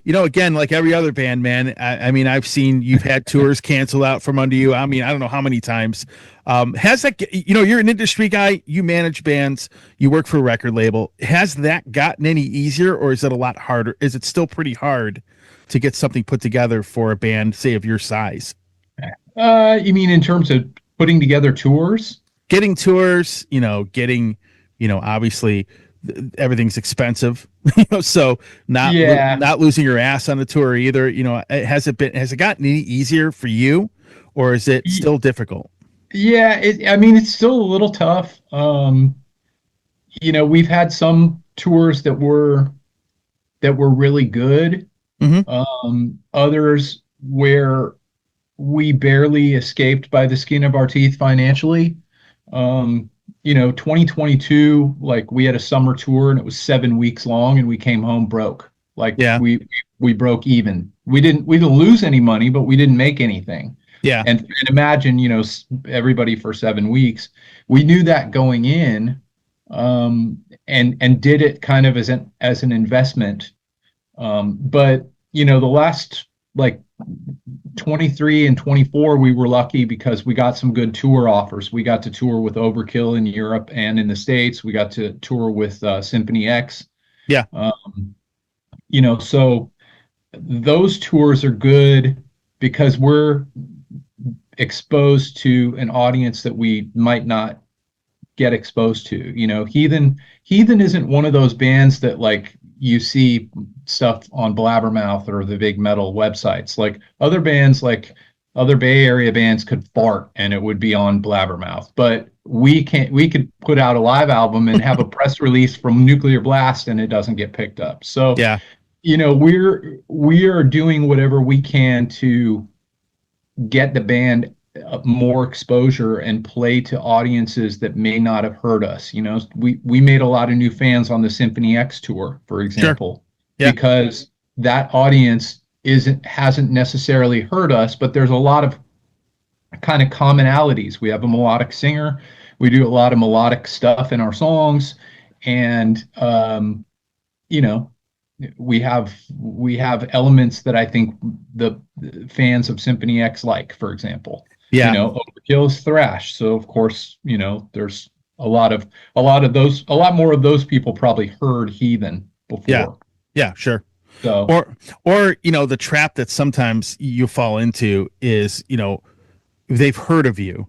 again, like every other band, man, I mean, I've seen you've had tours canceled out from under you. I mean, I don't know how many times. Has that, you're an industry guy, you manage bands, you work for a record label. Has that gotten any easier, or is it a lot harder? Is it still pretty hard to get something put together for a band, say, of your size? You mean in terms of putting together tours? Getting tours, getting, obviously everything's expensive, so Yeah, not losing your ass on the tour either. Has it gotten any easier for you, or is it y- still difficult? yeah. I mean, it's still a little tough. We've had some tours that were really good. Hmm. Others where we barely escaped by the skin of our teeth financially. 2022, like we had a summer tour and it was 7 weeks long and we came home broke. Like Yeah. we broke even. We didn't lose any money, but we didn't make anything. Yeah. And imagine, everybody for 7 weeks. We knew that going in, and did it kind of as an investment. But the last like 23 and 24, we were lucky because we got some good tour offers. We got to tour with Overkill in Europe and in the States. We got to tour with Symphony X. Yeah. So those tours are good because we're exposed to an audience that we might not get exposed to. Heathen isn't one of those bands that like you see stuff on Blabbermouth or the big metal websites. Like other bands, like other Bay Area bands could fart and it would be on Blabbermouth. But we can't we could put out a live album and have a press release from Nuclear Blast and it doesn't get picked up. So, Yeah. we are doing whatever we can to get the band more exposure and play to audiences that may not have heard us. We made a lot of new fans on the Symphony X tour, for Sure. example, Yeah. because that audience hasn't necessarily heard us, but there's a lot of kind of commonalities. We have a melodic singer, we do a lot of melodic stuff in our songs, and you know we have elements that I think the fans of Symphony X like, for example. Yeah. Overkill is thrash, so of course, there's a lot more of those people probably heard Heathen Yeah. before. Yeah. Sure. So Or the trap that sometimes you fall into is, they've heard of you.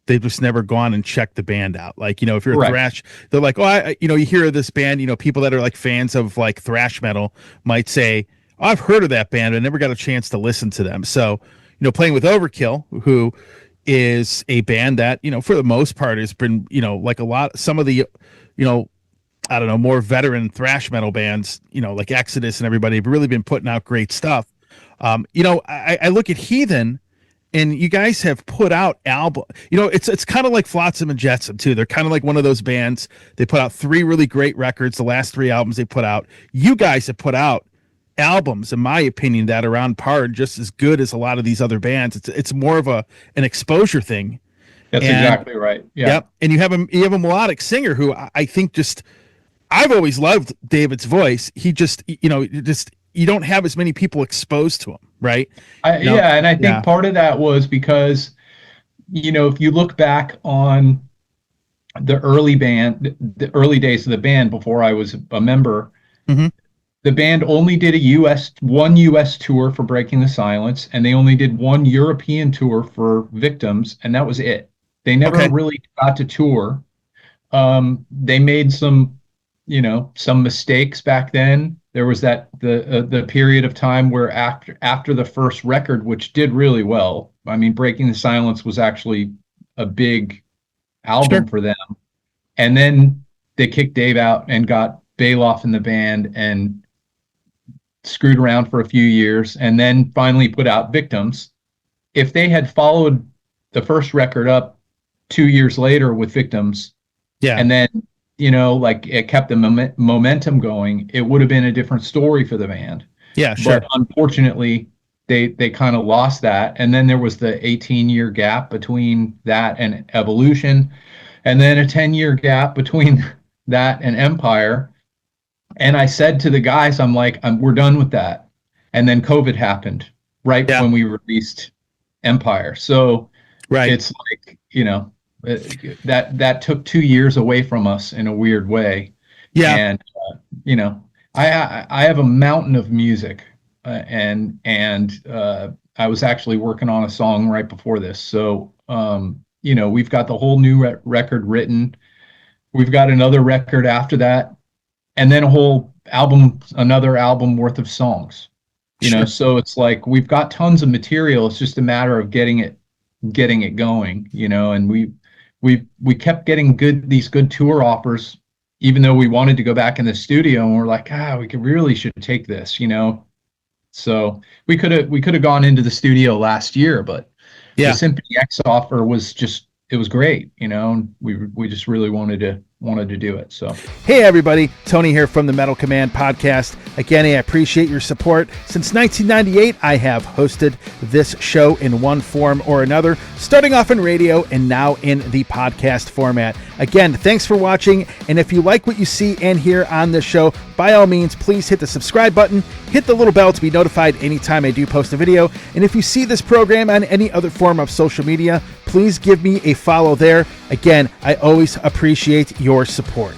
They've just never gone and checked the band out. Like, if you're a right, thrash, they're like, oh, you hear of this band, people that are like fans of like thrash metal might say, oh, I've heard of that band. I never got a chance to listen to them. So, playing with Overkill, who is a band that, for the most part has been, like some of the, I don't know, more veteran thrash metal bands, like Exodus and everybody have really been putting out great stuff. I look at Heathen, and you guys have put out album. It's kind of like Flotsam and Jetsam too. They're kind of like one of those bands. They put out 3 really great records. The last 3 albums they put out. You guys have put out albums, in my opinion, that are on par just as good as a lot of these other bands. It's more of an exposure thing. that's And exactly right. Yeah. yep, and you have a melodic singer who I think just I've always loved David's voice. He just you don't have as many people exposed to him, right? Yeah, and I think Yeah. part of that was because, if you look back on the early days of the band before I was a member, Hmm. the band only did one US tour for Breaking the Silence, and they only did one European tour for Victims, and that was it. They never Okay. really got to tour. They made some mistakes back then. There was the period of time where after the first record, which did really well. I mean, Breaking the Silence was actually a big album Sure. for them. And then they kicked Dave out and got Bailoff in the band and screwed around for a few years, and then finally put out Victims. If they had followed the first record up 2 years later with Victims, Yeah. and then like it kept the momentum going, it would have been a different story for the band. Yeah. Sure. But unfortunately, they kind of lost that, and then there was the 18-year gap between that and Evolution, and then a 10-year gap between that and Empire. And I said to the guys, I'm like, we're done with that. and then COVID happened right Yeah. when we released Empire. So Right. it's like, that took 2 years away from us in a weird way. Yeah. And I have a mountain of music, and I was actually working on a song right before this. So we've got the whole new record written. We've got another record after that, and then another album worth of songs. Sure. So it's like we've got tons of material. It's just a matter of getting it going. And we kept getting these good tour offers, even though we wanted to go back in the studio, and we're like, we should take this. So we could have gone into the studio last year, but Yeah. the Symphony X offer was it was great, and we just really wanted to do it. So Hey everybody, Tony here from the Metal Command podcast. Again, I appreciate your support. Since 1998, I have hosted this show in one form or another, starting off in radio and now in the podcast format. Again, thanks for watching, and if you like what you see and hear on this show, by all means, please hit the subscribe button, hit the little bell to be notified anytime I do post a video, and if you see this program on any other form of social media, please give me a follow there. Again, I always appreciate your support.